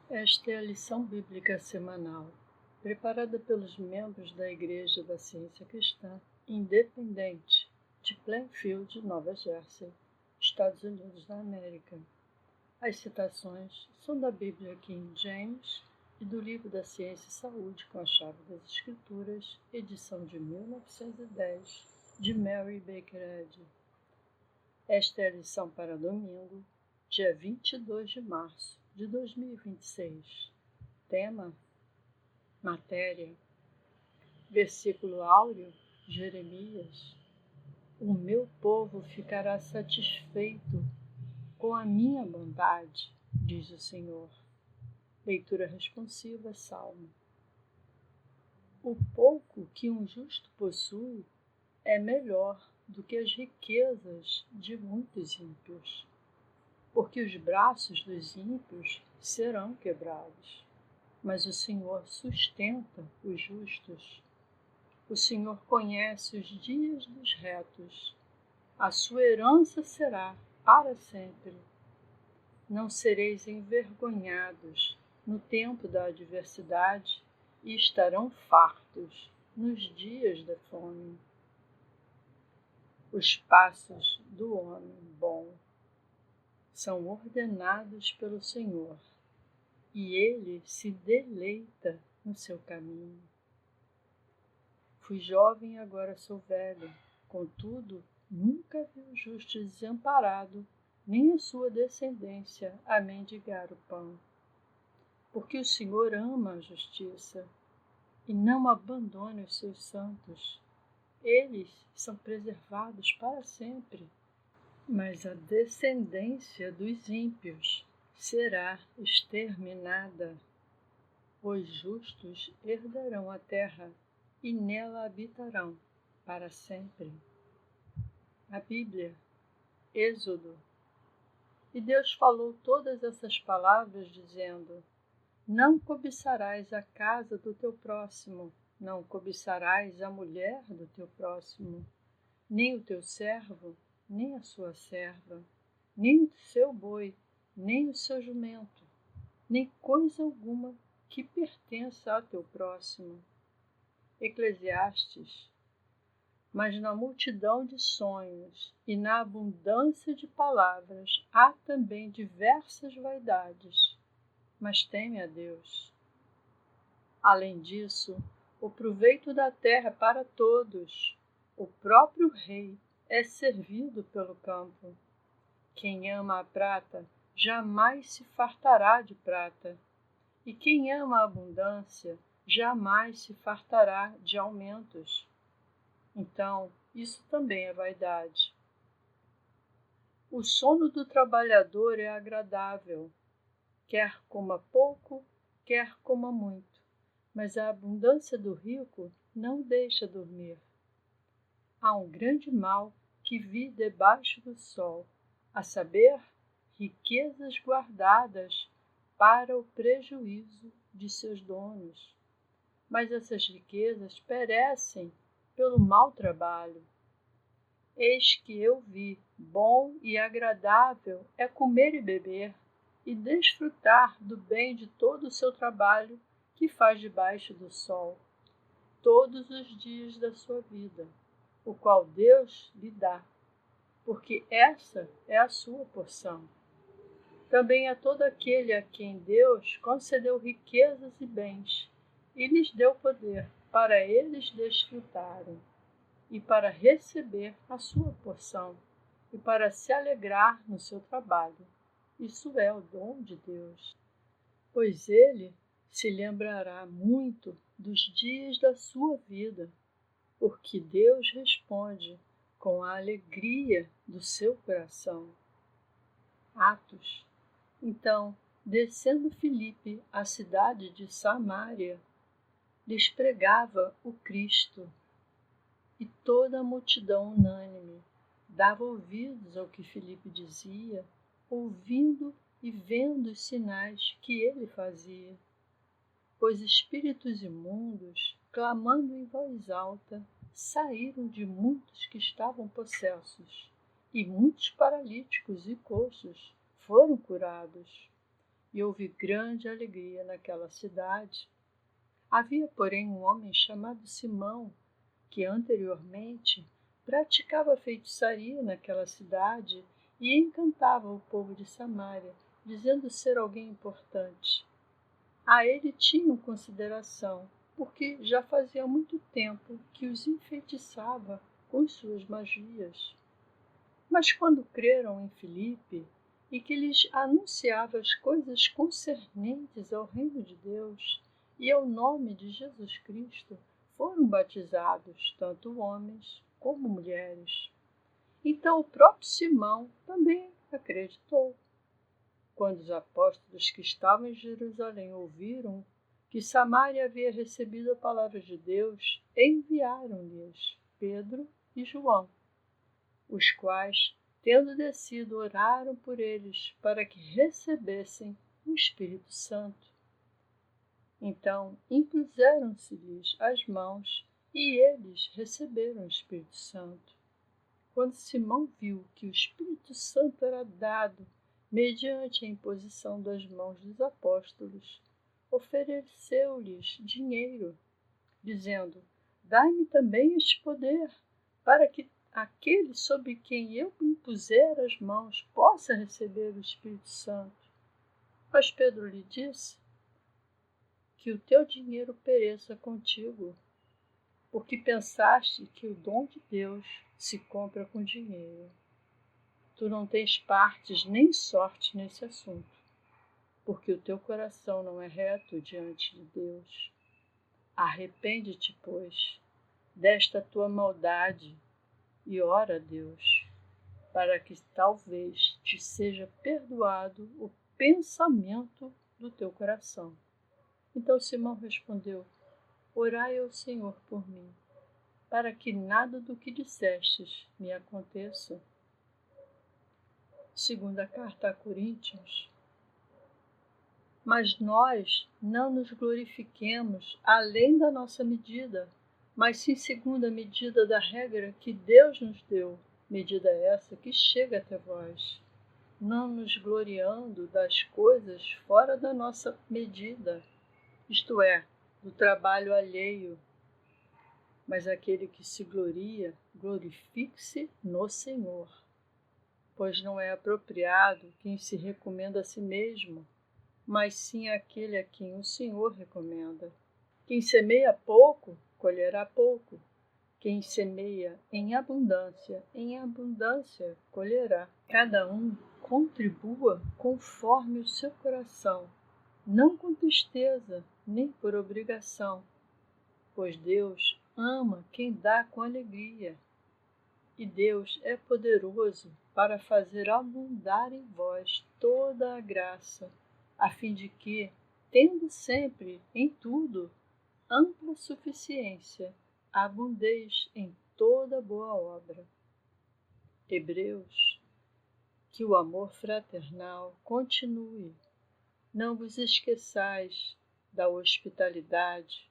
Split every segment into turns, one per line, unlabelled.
Esta é a lição bíblica semanal, preparada pelos membros da Igreja da Ciência Cristã Independente de Plainfield, Nova Jersey, Estados Unidos da América. As citações são da Bíblia King James e do Livro da Ciência e Saúde com a Chave das Escrituras, edição de 1910, de Mary Baker Eddy. Esta é a lição para domingo, dia 22 de março de 2026. Tema: matéria. Versículo áureo, Jeremias: o meu povo ficará satisfeito com a minha bondade, diz o Senhor. Leitura responsiva, Salmo. O pouco que um justo possui é melhor do que as riquezas de muitos ímpios, porque os braços dos ímpios serão quebrados, mas o Senhor sustenta os justos. O Senhor conhece os dias dos retos, a sua herança será para sempre. Não sereis envergonhados no tempo da adversidade e estarão fartos nos dias da fome. Os passos do homem bom são ordenados pelo Senhor, e ele se deleita no seu caminho. Fui jovem e agora sou velho, contudo, nunca vi o justo desamparado, nem a sua descendência a mendigar o pão. Porque o Senhor ama a justiça e não abandona os seus santos. Eles são preservados para sempre. Mas a descendência dos ímpios será exterminada. Os justos herdarão a terra e nela habitarão para sempre. A Bíblia, Êxodo. E Deus falou todas essas palavras, dizendo: não cobiçarás a casa do teu próximo, não cobiçarás a mulher do teu próximo, nem o teu servo, nem a sua serva, nem o seu boi, nem o seu jumento, nem coisa alguma que pertença ao teu próximo. Eclesiastes. Mas na multidão de sonhos e na abundância de palavras há também diversas vaidades, mas teme a Deus. Além disso, o proveito da terra para todos. O próprio rei é servido pelo campo. Quem ama a prata jamais se fartará de prata, e quem ama a abundância jamais se fartará de aumentos. Então, isso também é vaidade. O sono do trabalhador é agradável, quer coma pouco, quer coma muito, mas a abundância do rico não deixa dormir. Há um grande mal que vi debaixo do sol, a saber, riquezas guardadas para o prejuízo de seus donos. Mas essas riquezas perecem pelo mau trabalho. Eis que eu vi, bom e agradável é comer e beber, e desfrutar do bem de todo o seu trabalho que faz debaixo do sol, todos os dias da sua vida, o qual Deus lhe dá, porque essa é a sua porção. Também a todo aquele a quem Deus concedeu riquezas e bens, e lhes deu poder para eles desfrutarem, e para receber a sua porção, e para se alegrar no seu trabalho. Isso é o dom de Deus. Pois ele se lembrará muito dos dias da sua vida, porque Deus responde com a alegria do seu coração. Atos. Então, descendo Filipe à cidade de Samaria, lhes pregava o Cristo, e toda a multidão unânime dava ouvidos ao que Filipe dizia, ouvindo e vendo os sinais que ele fazia. Pois espíritos imundos, clamando em voz alta, saíram de muitos que estavam possessos, e muitos paralíticos e coxos foram curados. e houve grande alegria naquela cidade. Havia, porém, um homem chamado Simão, que anteriormente praticava feitiçaria naquela cidade e encantava o povo de Samaria, dizendo ser alguém importante. A ele tinham consideração, porque já fazia muito tempo que os enfeitiçava com suas magias. Mas quando creram em Filipe, e que lhes anunciava as coisas concernentes ao reino de Deus e ao nome de Jesus Cristo, foram batizados, tanto homens como mulheres. Então o próprio Simão também acreditou. Quando os apóstolos que estavam em Jerusalém ouviram que Samaria havia recebido a palavra de Deus, enviaram-lhes Pedro e João, os quais, tendo descido, oraram por eles para que recebessem o Espírito Santo. Então impuseram-se-lhes as mãos e eles receberam o Espírito Santo. Quando Simão viu que o Espírito Santo era dado mediante a imposição das mãos dos apóstolos, ofereceu-lhes dinheiro, dizendo: Dai-me também este poder, para que aquele sobre quem eu impuser as mãos possa receber o Espírito Santo. Mas Pedro lhe disse: Que o teu dinheiro pereça contigo, porque pensaste que o dom de Deus se compra com dinheiro. Tu não tens partes nem sorte nesse assunto, porque o teu coração não é reto diante de Deus. Arrepende-te, pois, desta tua maldade e ora a Deus, para que talvez te seja perdoado o pensamento do teu coração. Então Simão respondeu: Orai ao Senhor por mim, para que nada do que dissestes me aconteça. Segunda carta a Coríntios. Mas nós não nos glorifiquemos além da nossa medida, mas sim segundo a medida da regra que Deus nos deu, medida essa que chega até vós, não nos gloriando das coisas fora da nossa medida, isto é, do trabalho alheio. Mas aquele que se gloria, glorifique-se no Senhor. Pois não é apropriado quem se recomenda a si mesmo, mas sim aquele a quem o Senhor recomenda. Quem semeia pouco, colherá pouco. Quem semeia em abundância colherá. Cada um contribua conforme o seu coração, não com tristeza, nem por obrigação, pois Deus ama quem dá com alegria. E Deus é poderoso para fazer abundar em vós toda a graça, a fim de que, tendo sempre em tudo ampla suficiência, abundeis em toda boa obra. Hebreus, que o amor fraternal continue. Não vos esqueçais da hospitalidade,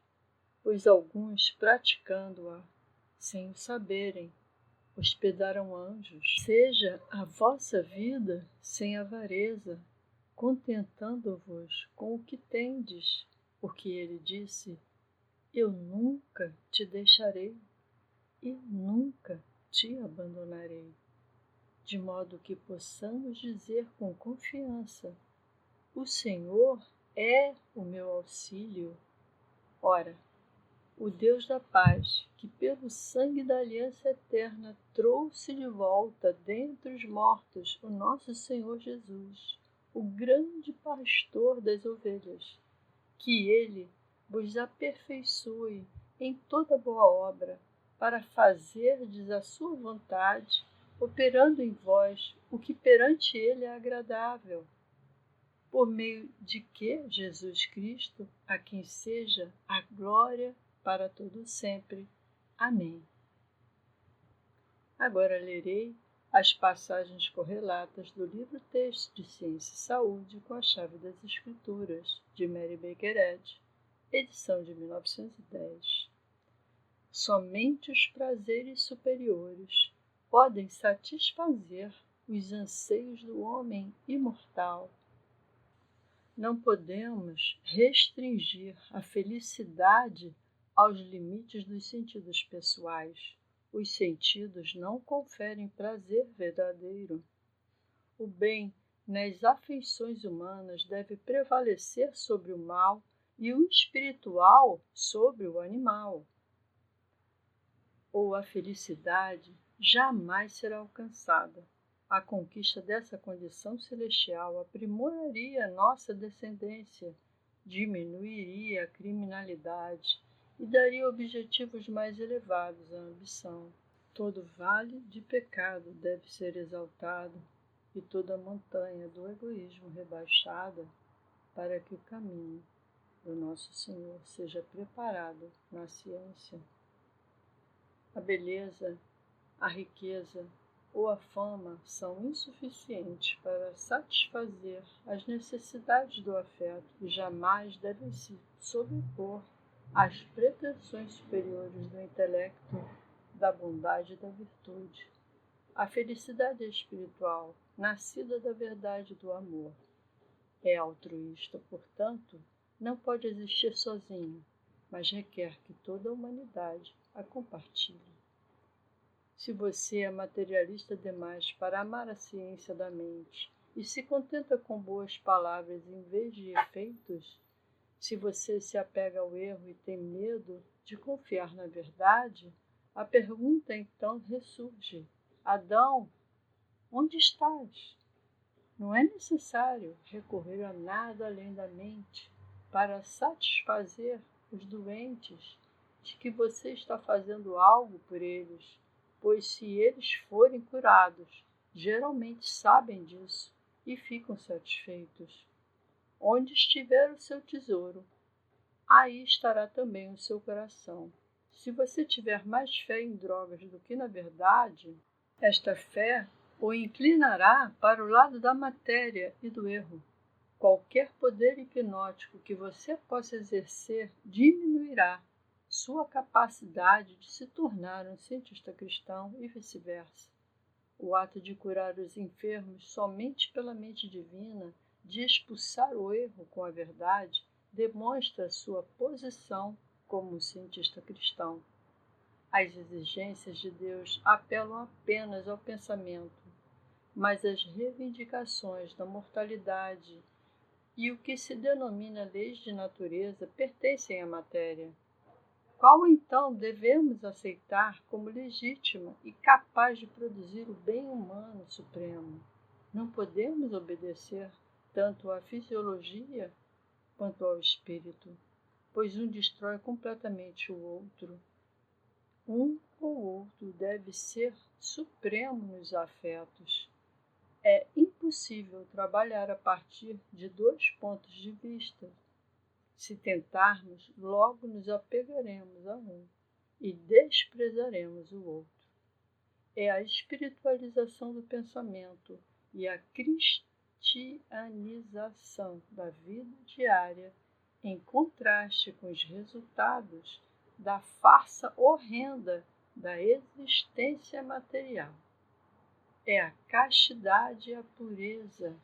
pois alguns, praticando-a, sem o saberem, hospedaram anjos. Seja a vossa vida sem avareza, contentando-vos com o que tendes, porque ele disse: Eu nunca te deixarei e nunca te abandonarei. De modo que possamos dizer com confiança: O Senhor é o meu auxílio. Ora, o Deus da paz, que pelo sangue da aliança eterna trouxe de volta dentre os mortos o nosso Senhor Jesus, o grande pastor das ovelhas, que ele vos aperfeiçoe em toda boa obra, para fazerdes a sua vontade, operando em vós o que perante ele é agradável, por meio de que Jesus Cristo, a quem seja a glória para todo sempre. Amém. Agora lerei as passagens correlatas do livro-texto de Ciência e Saúde com a Chave das Escrituras, de Mary Baker Eddy, edição de 1910. Somente os prazeres superiores podem satisfazer os anseios do homem imortal. Não podemos restringir a felicidade aos limites dos sentidos pessoais. Os sentidos não conferem prazer verdadeiro. O bem nas afeições humanas deve prevalecer sobre o mal e o espiritual sobre o animal. Ou a felicidade jamais será alcançada. A conquista dessa condição celestial aprimoraria nossa descendência, diminuiria a criminalidade e daria objetivos mais elevados à ambição. Todo vale de pecado deve ser exaltado e toda montanha do egoísmo rebaixada, para que o caminho do nosso Senhor seja preparado na ciência. A beleza, a riqueza ou a fama são insuficientes para satisfazer as necessidades do afeto e jamais devem se sobrepor às pretensões superiores do intelecto, da bondade e da virtude. A felicidade espiritual, nascida da verdade e do amor, é altruísta, portanto, não pode existir sozinha, mas requer que toda a humanidade a compartilhe. Se você é materialista demais para amar a ciência da mente e se contenta com boas palavras em vez de efeitos, se você se apega ao erro e tem medo de confiar na verdade, a pergunta então ressurge: Adão, onde estás? Não é necessário recorrer a nada além da mente para satisfazer os doentes de que você está fazendo algo por eles, pois se eles forem curados, geralmente sabem disso e ficam satisfeitos. Onde estiver o seu tesouro, aí estará também o seu coração. Se você tiver mais fé em drogas do que na verdade, esta fé o inclinará para o lado da matéria e do erro. Qualquer poder hipnótico que você possa exercer diminuirá sua capacidade de se tornar um cientista cristão e vice-versa. O ato de curar os enfermos somente pela mente divina, de expulsar o erro com a verdade, demonstra sua posição como um cientista cristão. As exigências de Deus apelam apenas ao pensamento, mas as reivindicações da mortalidade e o que se denomina leis de natureza pertencem à matéria. Qual então devemos aceitar como legítima e capaz de produzir o bem humano supremo? Não podemos obedecer tanto à fisiologia quanto ao espírito, pois um destrói completamente o outro. Um ou outro deve ser supremo nos afetos. É impossível trabalhar a partir de dois pontos de vista. Se tentarmos, logo nos apegaremos a um e desprezaremos o outro. É a espiritualização do pensamento e a cristianização da vida diária, em contraste com os resultados da farsa horrenda da existência material. É a castidade e a pureza,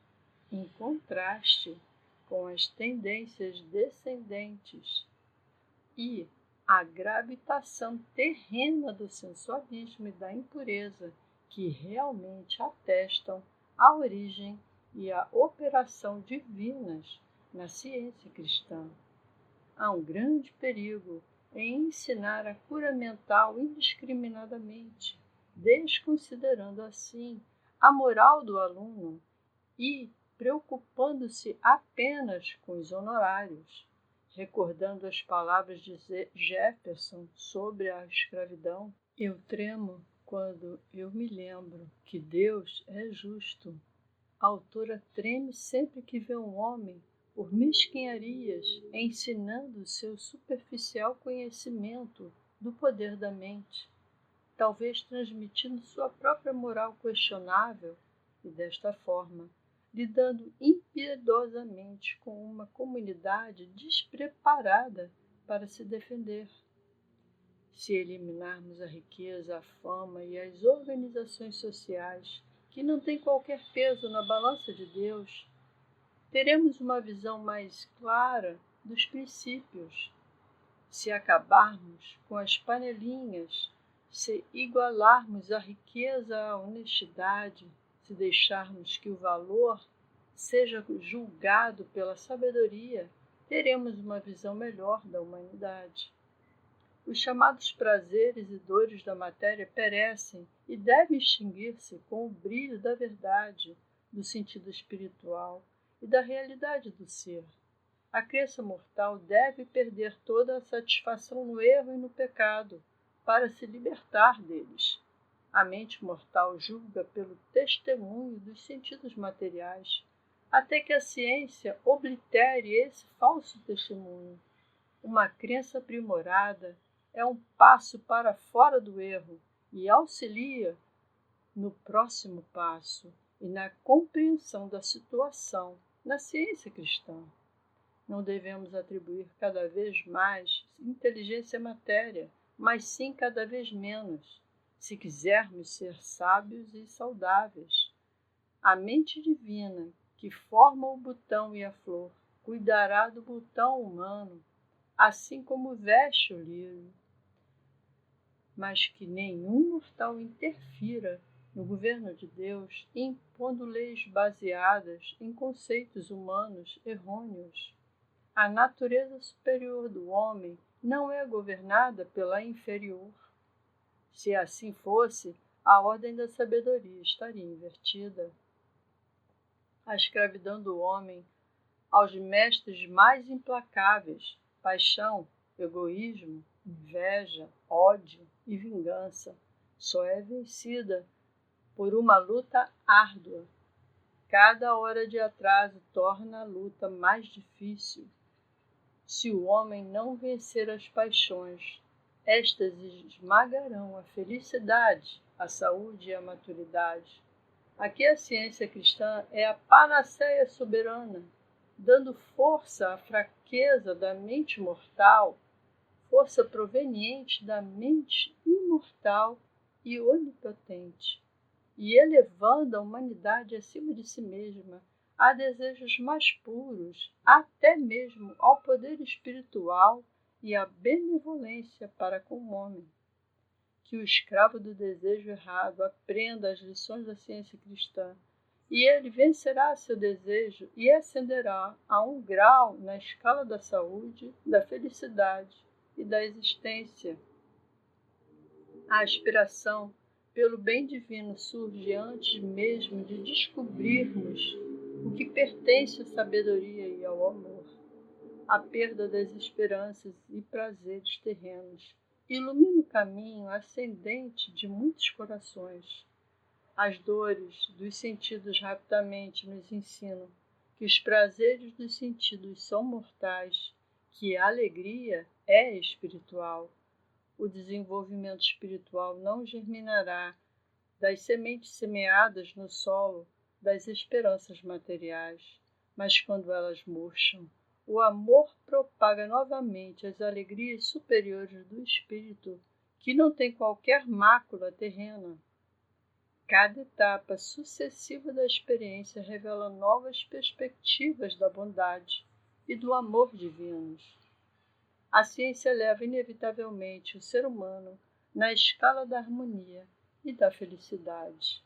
em contraste com as tendências descendentes, e a gravitação terrena do sensualismo e da impureza, que realmente atestam a origem e a operação divinas na ciência cristã. Há um grande perigo em ensinar a cura mental indiscriminadamente, desconsiderando assim a moral do aluno e preocupando-se apenas com os honorários, recordando as palavras de Jefferson sobre a escravidão. Eu tremo quando eu me lembro que Deus é justo. A autora treme sempre que vê um homem, por mesquinharias, ensinando seu superficial conhecimento do poder da mente, talvez transmitindo sua própria moral questionável e, desta forma, lidando impiedosamente com uma comunidade despreparada para se defender. Se eliminarmos a riqueza, a fama e as organizações sociais que não têm qualquer peso na balança de Deus, teremos uma visão mais clara dos princípios. Se acabarmos com as panelinhas, se igualarmos a riqueza à honestidade, se deixarmos que o valor seja julgado pela sabedoria, teremos uma visão melhor da humanidade. Os chamados prazeres e dores da matéria perecem e devem extinguir-se com o brilho da verdade, do sentido espiritual e da realidade do ser. A crença mortal deve perder toda a satisfação no erro e no pecado, para se libertar deles. A mente mortal julga pelo testemunho dos sentidos materiais, até que a ciência oblitere esse falso testemunho. Uma crença aprimorada é um passo para fora do erro e auxilia no próximo passo e na compreensão da situação na ciência cristã. Não devemos atribuir cada vez mais inteligência à matéria, mas sim cada vez menos, se quisermos ser sábios e saudáveis. A mente divina, que forma o botão e a flor, cuidará do botão humano, assim como veste o lírio. Mas que nenhum mortal interfira no governo de Deus, impondo leis baseadas em conceitos humanos errôneos. A natureza superior do homem não é governada pela inferior. Se assim fosse, a ordem da sabedoria estaria invertida. A escravidão do homem aos mestres mais implacáveis, paixão, egoísmo, inveja, ódio e vingança, só é vencida por uma luta árdua. Cada hora de atraso torna a luta mais difícil. Se o homem não vencer as paixões, estas esmagarão a felicidade, a saúde e a maturidade. Aqui a ciência cristã é a panaceia soberana, dando força à fraqueza da mente mortal, força proveniente da mente imortal e onipotente, e elevando a humanidade acima de si mesma, a desejos mais puros, até mesmo ao poder espiritual e à benevolência para com o homem. Que o escravo do desejo errado aprenda as lições da ciência cristã, e ele vencerá seu desejo e ascenderá a um grau na escala da saúde, da felicidade e da existência. A aspiração pelo bem divino surge antes mesmo de descobrirmos o que pertence à sabedoria e ao amor. A perda das esperanças e prazeres terrenos ilumina o caminho ascendente de muitos corações. As dores dos sentidos rapidamente nos ensinam que os prazeres dos sentidos são mortais, que a alegria é espiritual. O desenvolvimento espiritual não germinará das sementes semeadas no solo das esperanças materiais, mas quando elas murcham, o amor propaga novamente as alegrias superiores do espírito, que não tem qualquer mácula terrena. Cada etapa sucessiva da experiência revela novas perspectivas da bondade e do amor divinos. A ciência leva inevitavelmente o ser humano na escala da harmonia e da felicidade.